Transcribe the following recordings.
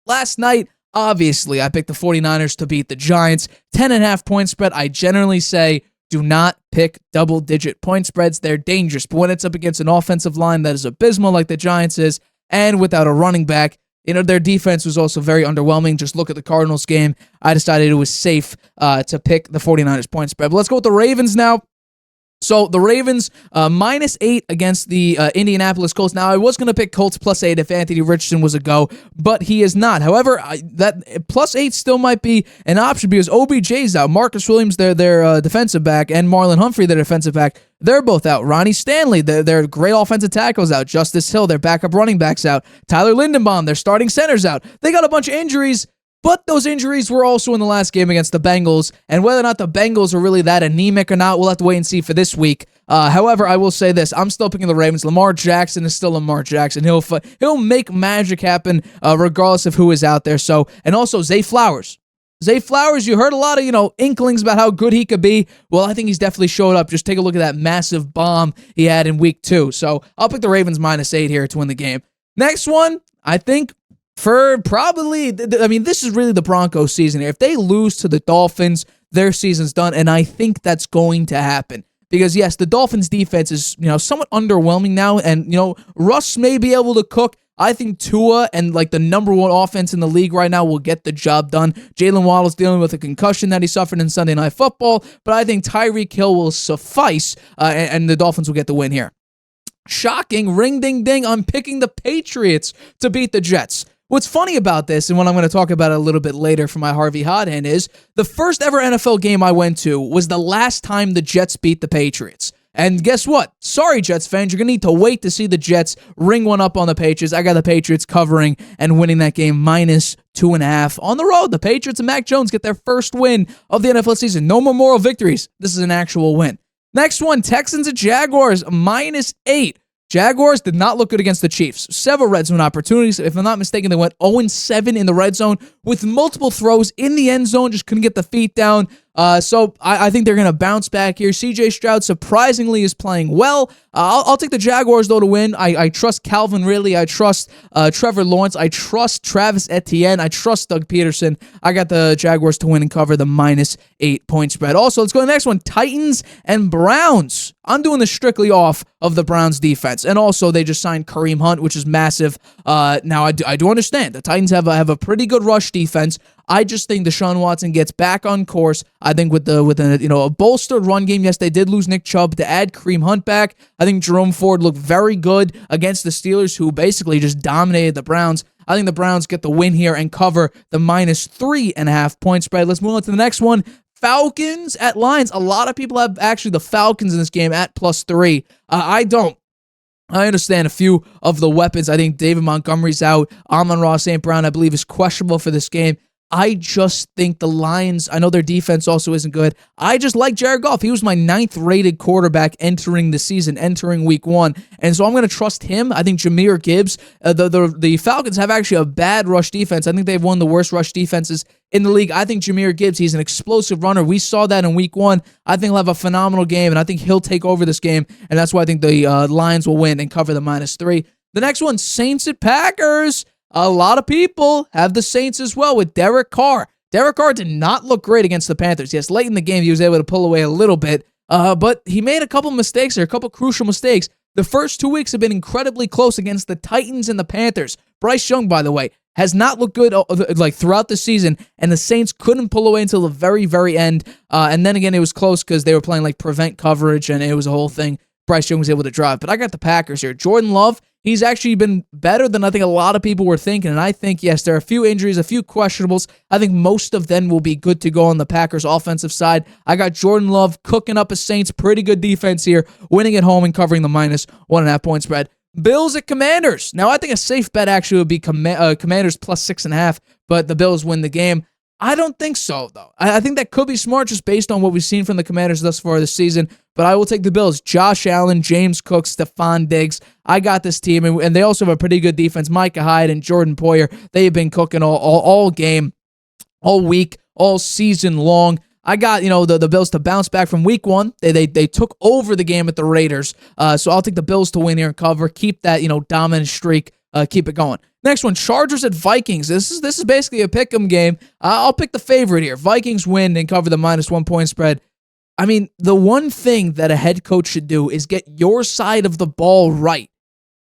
Last night, obviously, I picked the 49ers to beat the Giants. 10.5 point spread. I generally say do not pick double-digit point spreads. They're dangerous. But when it's up against an offensive line that is abysmal like the Giants is, and without a running back, their defense was also very underwhelming. Just look at the Cardinals game. I decided it was safe to pick the 49ers point spread. But let's go with the Ravens now. So the Ravens, -8 against the Indianapolis Colts. Now, I was going to pick Colts +8 if Anthony Richardson was a go, but he is not. However, that +8 still might be an option because OBJ's out. Marcus Williams, their defensive back, and Marlon Humphrey, their defensive back, they're both out. Ronnie Stanley, their great offensive tackles out. Justice Hill, their backup running backs out. Tyler Lindenbaum, their starting center's out. They got a bunch of injuries. But those injuries were also in the last game against the Bengals, and whether or not the Bengals are really that anemic or not, we'll have to wait and see for this week. However, I will say this. I'm still picking the Ravens. Lamar Jackson is still Lamar Jackson. He'll make magic happen regardless of who is out there. So, and also Zay Flowers. Zay Flowers, you heard a lot of, inklings about how good he could be. Well, I think he's definitely showed up. Just take a look at that massive bomb he had in week 2. So I'll pick the Ravens -8 here to win the game. Next one, I think, for probably, this is really the Broncos season here. If they lose to the Dolphins, their season's done, and I think that's going to happen. Because, yes, the Dolphins' defense is, somewhat underwhelming now, and, Russ may be able to cook. I think Tua and, the number 1 offense in the league right now will get the job done. Jalen Waddle's dealing with a concussion that he suffered in Sunday Night Football, but I think Tyreek Hill will suffice, and the Dolphins will get the win here. Shocking, ring ding ding, I'm picking the Patriots to beat the Jets. What's funny about this, and what I'm going to talk about a little bit later for my Harvey Hot Had, is the first ever NFL game I went to was the last time the Jets beat the Patriots. And guess what? Sorry, Jets fans, you're going to need to wait to see the Jets ring one up on the Patriots. I got the Patriots covering and winning that game -2.5 on the road. The Patriots and Mac Jones get their first win of the NFL season. No more moral victories. This is an actual win. Next one, Texans and Jaguars, -8. Jaguars did not look good against the Chiefs. Several red zone opportunities. If I'm not mistaken, they went 0-7 in the red zone with multiple throws in the end zone. Just couldn't get the feet down. So I think they're going to bounce back here. CJ Stroud surprisingly is playing well. I'll take the Jaguars, though, to win. I trust Calvin Ridley. I trust Trevor Lawrence. I trust Travis Etienne. I trust Doug Peterson. I got the Jaguars to win and cover the -8 point spread. Also, let's go to the next one. Titans and Browns. I'm doing this strictly off of the Browns defense. And also, they just signed Kareem Hunt, which is massive. Now, I do understand. The Titans have a pretty good rush defense. I just think Deshaun Watson gets back on course. I think with a bolstered run game, yes, they did lose Nick Chubb. To add Kareem Hunt back, I think Jerome Ford looked very good against the Steelers, who basically just dominated the Browns. I think the Browns get the win here and cover the -3.5 point spread. Let's move on to the next one. Falcons at Lions. A lot of people have actually the Falcons in this game at +3. I don't. I understand a few of the weapons. I think David Montgomery's out. Amon-Ra St. Brown, I believe, is questionable for this game. I just think the Lions, I know their defense also isn't good. I just like Jared Goff. He was my 9th-rated quarterback entering the season, entering week 1. And so I'm going to trust him. I think Jahmyr Gibbs, the Falcons have actually a bad rush defense. I think they've one of the worst rush defenses in the league. I think Jahmyr Gibbs, he's an explosive runner. We saw that in week 1. I think he'll have a phenomenal game, and I think he'll take over this game. And that's why I think the Lions will win and cover the -3. The next one, Saints at Packers. A lot of people have the Saints as well with Derek Carr. Derek Carr did not look great against the Panthers. Yes, late in the game, he was able to pull away a little bit, but he made a couple mistakes, or a couple crucial mistakes. The first 2 weeks have been incredibly close against the Titans and the Panthers. Bryce Young, by the way, has not looked good throughout the season, and the Saints couldn't pull away until the very, very end. And then again, it was close because they were playing prevent coverage, and it was a whole thing. Bryce Young was able to drive. But I got the Packers here. Jordan Love, he's actually been better than I think a lot of people were thinking. And I think, yes, there are a few injuries, a few questionables. I think most of them will be good to go on the Packers' offensive side. I got Jordan Love cooking up a Saints pretty good defense here, winning at home and covering the -1.5 point spread. Bills at Commanders. Now, I think a safe bet actually would be Commanders +6.5, but the Bills win the game. I don't think so, though. I think that could be smart just based on what we've seen from the Commanders thus far this season, but I will take the Bills. Josh Allen, James Cook, Stephon Diggs. I got this team, and they also have a pretty good defense. Micah Hyde and Jordan Poyer, they have been cooking all game, all week, all season long. I got, the Bills to bounce back from week 1. They took over the game at the Raiders, so I'll take the Bills to win here and cover, keep that, dominant streak keep it going. Next one, Chargers at Vikings. This is basically a pick'em game. I'll pick the favorite here. Vikings win and cover the -1 point spread. I mean, the one thing that a head coach should do is get your side of the ball right.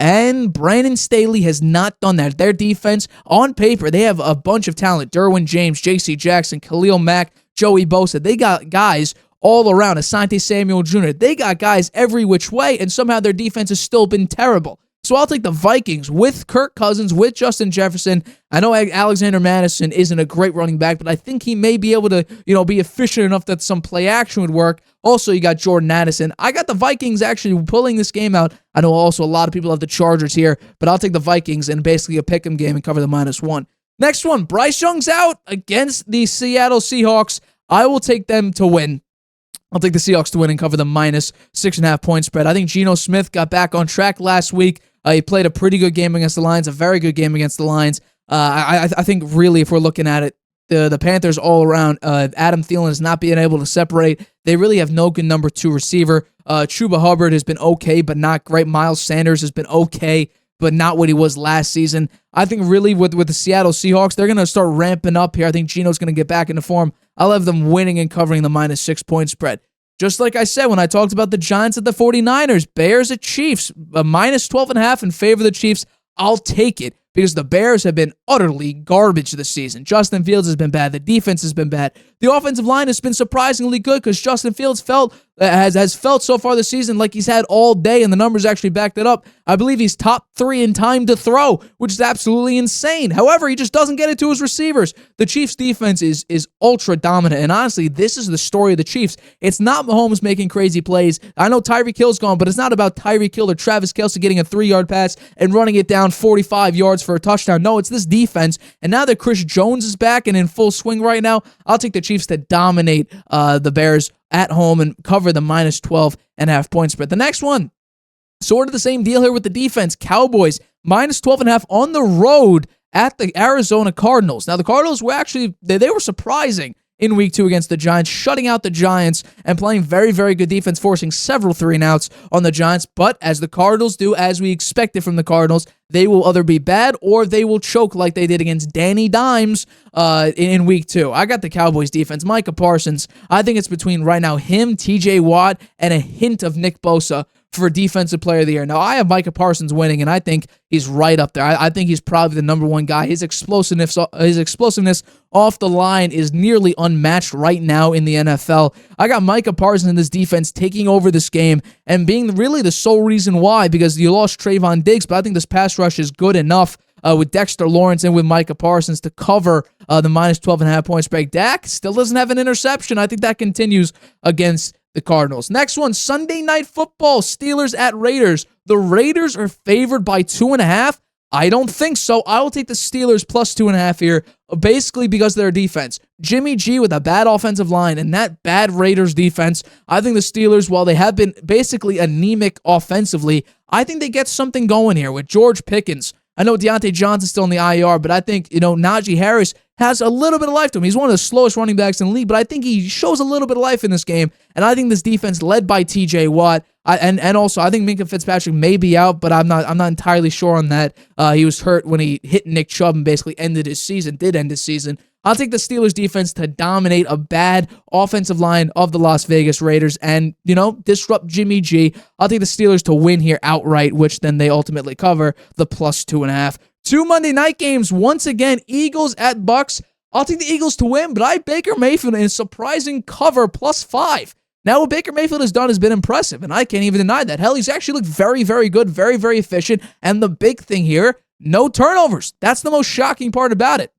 And Brandon Staley has not done that. Their defense, on paper, they have a bunch of talent. Derwin James, J.C. Jackson, Khalil Mack, Joey Bosa. They got guys all around. Asante Samuel Jr. They got guys every which way, and somehow their defense has still been terrible. So I'll take the Vikings with Kirk Cousins, with Justin Jefferson. I know Alexander Madison isn't a great running back, but I think he may be able to, be efficient enough that some play action would work. Also, you got Jordan Addison. I got the Vikings actually pulling this game out. I know also a lot of people have the Chargers here, but I'll take the Vikings and basically a pick'em game and cover the -1. Next one, Bryce Young's out against the Seattle Seahawks. I will take them to win. I'll take the Seahawks to win and cover the -6.5 point spread. I think Geno Smith got back on track last week. He played a pretty good game against the Lions, a very good game against the Lions. I think really, if we're looking at it, the Panthers all around, Adam Thielen is not being able to separate. They really have no good number 2 receiver. Chuba Hubbard has been okay, but not great. Miles Sanders has been okay, but not what he was last season. I think really with the Seattle Seahawks, they're going to start ramping up here. I think Geno's going to get back into form. I'll have them winning and covering the -6 point spread. Just like I said when I talked about the Giants at the 49ers, Bears at Chiefs, a -12.5 in favor of the Chiefs. I'll take it because the Bears have been utterly garbage this season. Justin Fields has been bad. The defense has been bad. The offensive line has been surprisingly good because Justin Fields has felt so far this season like he's had all day, and the numbers actually backed it up. I believe he's top 3 in time to throw, which is absolutely insane. However, he just doesn't get it to his receivers. The Chiefs' defense is ultra dominant, and honestly, this is the story of the Chiefs. It's not Mahomes making crazy plays. I know Tyreek Hill's gone, but it's not about Tyreek Hill or Travis Kelce getting a 3-yard pass and running it down 45 yards for a touchdown. No, it's this defense, and now that Chris Jones is back and in full swing right now, I'll take the Chiefs to dominate the Bears at home and cover the -12.5 point spread. The next one, sort of the same deal here with the defense. Cowboys, -12.5 on the road at the Arizona Cardinals. Now, the Cardinals were actually, they were surprising in week 2 against the Giants, shutting out the Giants and playing very, very good defense, forcing several 3-and-outs on the Giants. But as the Cardinals do, as we expected from the Cardinals, they will either be bad or they will choke like they did against Danny Dimes in week 2. I got the Cowboys defense. Micah Parsons, I think it's between right now him, TJ Watt, and a hint of Nick Bosa for Defensive Player of the Year. Now, I have Micah Parsons winning, and I think he's right up there. I think he's probably the number 1 guy. His explosiveness off the line is nearly unmatched right now in the NFL. I got Micah Parsons in this defense taking over this game and being really the sole reason why, because you lost Trayvon Diggs, but I think this pass rush is good enough with Dexter Lawrence and with Micah Parsons to cover the -12.5 point spread. Dak still doesn't have an interception. I think that continues against the Cardinals. Next one, Sunday Night Football, Steelers at Raiders. The Raiders are favored by 2.5. I don't think so. I will take the Steelers plus 2.5 here, basically because of their defense. Jimmy G with a bad offensive line and that bad Raiders defense. I think the Steelers, while they have been basically anemic offensively, I think they get something going here with George Pickens. I know Deontay Johnson's still in the IR, but I think, Najee Harris has a little bit of life to him. He's one of the slowest running backs in the league, but I think he shows a little bit of life in this game. And I think this defense, led by TJ Watt, and also I think Minkah Fitzpatrick may be out, but I'm not entirely sure on that. He was hurt when he hit Nick Chubb and basically did end his season. I'll take the Steelers defense to dominate a bad offensive line of the Las Vegas Raiders and, disrupt Jimmy G. I'll take the Steelers to win here outright, which then they ultimately cover the plus 2.5. 2 Monday night games, once again, Eagles at Bucks. I'll take the Eagles to win, but I have Baker Mayfield in a surprising cover plus 5. Now, what Baker Mayfield has done has been impressive, and I can't even deny that. Hell, he's actually looked very, very good, very, very efficient, and the big thing here, no turnovers. That's the most shocking part about it.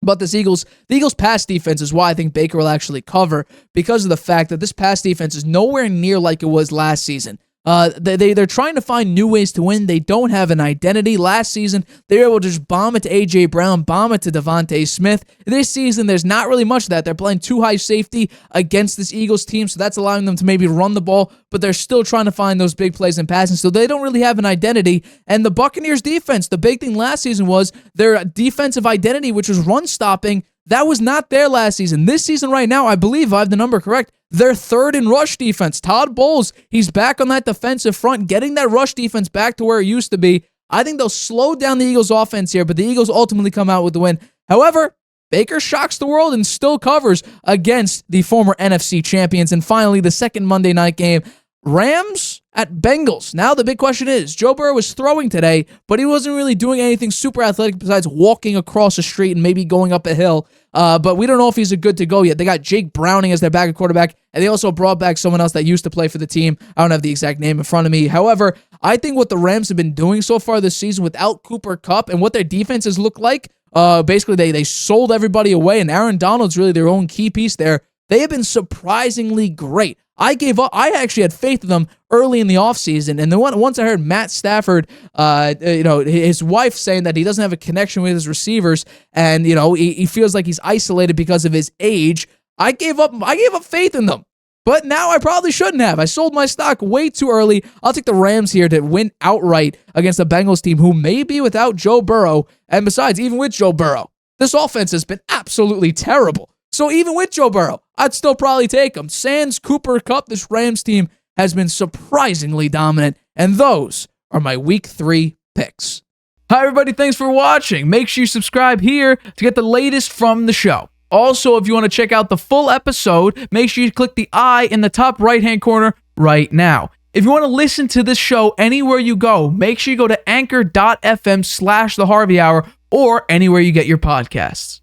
But the Eagles pass defense is why I think Baker will actually cover, because of the fact that this pass defense is nowhere near like it was last season. They're trying to find new ways to win. They don't have an identity. Last season, they were able to just bomb it to A.J. Brown, bomb it to Devontae Smith. This season, there's not really much of that. They're playing too high safety against this Eagles team, so that's allowing them to maybe run the ball, but they're still trying to find those big plays in passing, so they don't really have an identity. And the Buccaneers defense, the big thing last season was their defensive identity, which was run stopping. That was not there last season. This season right now, I believe I have the number correct, they're 3rd in rush defense. Todd Bowles, he's back on that defensive front, getting that rush defense back to where it used to be. I think they'll slow down the Eagles' offense here, but the Eagles ultimately come out with the win. However, Baker shocks the world and still covers against the former NFC champions. And finally, the second Monday night game, Rams at Bengals. Now the big question is, Joe Burrow was throwing today, but he wasn't really doing anything super athletic besides walking across the street and maybe going up a hill. But we don't know if he's a good to go yet. They got Jake Browning as their backup quarterback, and they also brought back someone else that used to play for the team. I don't have the exact name in front of me. However, I think what the Rams have been doing so far this season without Cooper Kupp and what their defenses look like, basically they sold everybody away, and Aaron Donald's really their own key piece there. They have been surprisingly great. I gave up. I actually had faith in them early in the offseason, and then once I heard Matt Stafford, his wife saying that he doesn't have a connection with his receivers, and he feels like he's isolated because of his age, I gave up faith in them. But now I probably shouldn't have. I sold my stock way too early. I'll take the Rams here to win outright against the Bengals team, who may be without Joe Burrow, and besides, even with Joe Burrow, this offense has been absolutely terrible. So even with Joe Burrow, I'd still probably take him. Sans Cooper Kupp, this Rams team has been surprisingly dominant, and those are my Week 3 picks. Hi, everybody. Thanks for watching. Make sure you subscribe here to get the latest from the show. Also, if you want to check out the full episode, make sure you click the I in the top right-hand corner right now. If you want to listen to this show anywhere you go, make sure you go to anchor.fm/The Harvey Hour or anywhere you get your podcasts.